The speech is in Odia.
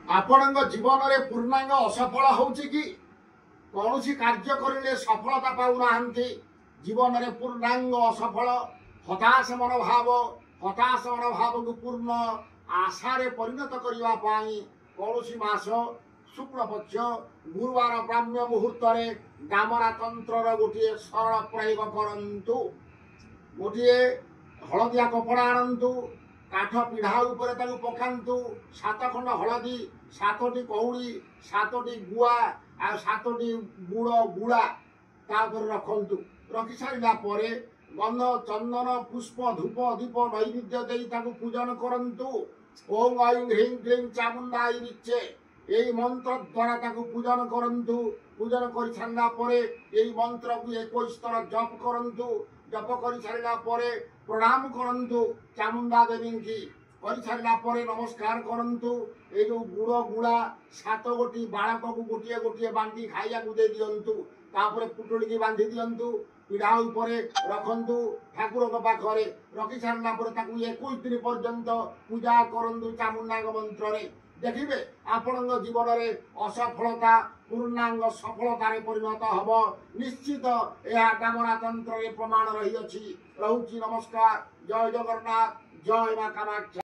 ଆପଣଙ୍କ ଜୀବନରେ ପୂର୍ଣ୍ଣାଙ୍ଗ ଅସଫଳ ହେଉଛି କି? କୌଣସି କାର୍ଯ୍ୟ କରିଲେ ସଫଳତା ପାଉନାହାନ୍ତି। ଜୀବନରେ ପୂର୍ଣ୍ଣାଙ୍ଗ ଅସଫଳ, ହତାଶ ମନୋଭାବକୁ ପୂର୍ଣ୍ଣ ଆଶାରେ ପରିଣତ କରିବା ପାଇଁ କୌଣସି ମାସ ଶୁକ୍ଳପକ୍ଷ ଗୁରୁବାର ବ୍ରାହ୍ମ ମୁହୂର୍ତ୍ତରେ ଡାମରା ତନ୍ତ୍ରର ଗୋଟିଏ ସରଳ ପ୍ରୟୋଗ କରନ୍ତୁ। ଗୋଟିଏ ହଳଦିଆ କପଡ଼ା ଆଣନ୍ତୁ, କାଠ ପିଢ଼ା ଉପରେ ତାକୁ ପକାନ୍ତୁ, 7 ଖଣ୍ଡ ହଳଦୀ, 7ଟି କଉଡ଼ି, 7ଟି ଗୁଆ ଆଉ 7ଟି ଗୁଳା ତା ଉପରେ ରଖନ୍ତୁ। ରଖି ସାରିଲା ପରେ ଗନ୍ଧ ଚନ୍ଦନ ପୁଷ୍ପ ଧୂପ ଦୀପ ନୈବେଦ୍ୟ ଦେଇ ତାକୁ ପୂଜନ କରନ୍ତୁ। ଓಂ ଐଂ ହ୍ରୀଂ କ୍ଲିଂ ଚାମୁଣ୍ଡାଇ ବିଚ୍ଛେ ଏହି ମନ୍ତ୍ର ଦ୍ୱାରା ତାକୁ ପୂଜନ କରନ୍ତୁ। ପୂଜନ କରିସାରିଲା ପରେ ଏହି ମନ୍ତ୍ରକୁ 21 ଥର ଜପ କରନ୍ତୁ। ଜପ କରିସାରିଲା ପରେ ପ୍ରଣାମ କରନ୍ତୁ ଚାମୁଣ୍ଡା ଦେବୀଙ୍କୁ। କରିସାରିଲା ପରେ ନମସ୍କାର କରନ୍ତୁ। এই ଯେଉଁ ଗୁଳା 7 ଗୋଟି ବାଳକକୁ ଗୋଟିଏ ଗୋଟିଏ ବାନ୍ଧି ଖାଇବାକୁ ଦେଇ ଦିଅନ୍ତୁ। ତାପରେ ପୁଟୁଳିକି ବାନ୍ଧି ଦିଅନ୍ତୁ, ପିଢ଼ା ଉପରେ ରଖନ୍ତୁ ଠାକୁରଙ୍କ ପାଖରେ। ରଖି ସାରିଲା ପରେ ତାକୁ 21 ଦିନ ପର୍ଯ୍ୟନ୍ତ ପୂଜା କରନ୍ତୁ ଚାମୁଣ୍ଡାଙ୍କ ମନ୍ତ୍ରରେ। ଦେଖିବେ ଆପଣଙ୍କ ଜୀବନରେ ଅସଫଳତା ପୂର୍ଣ୍ଣାଙ୍ଗ ସଫଳତାରେ ପରିଣତ ହେବ ନିଶ୍ଚିତ। ଏହା ଡାମରା ତନ୍ତ୍ରରେ ପ୍ରମାଣ ରହିଅଛି। ରହୁଛି ନମସ୍କାର। ଜୟ ଜଗନ୍ନାଥ, ଜୟ ମା କାମାକ୍ଷା।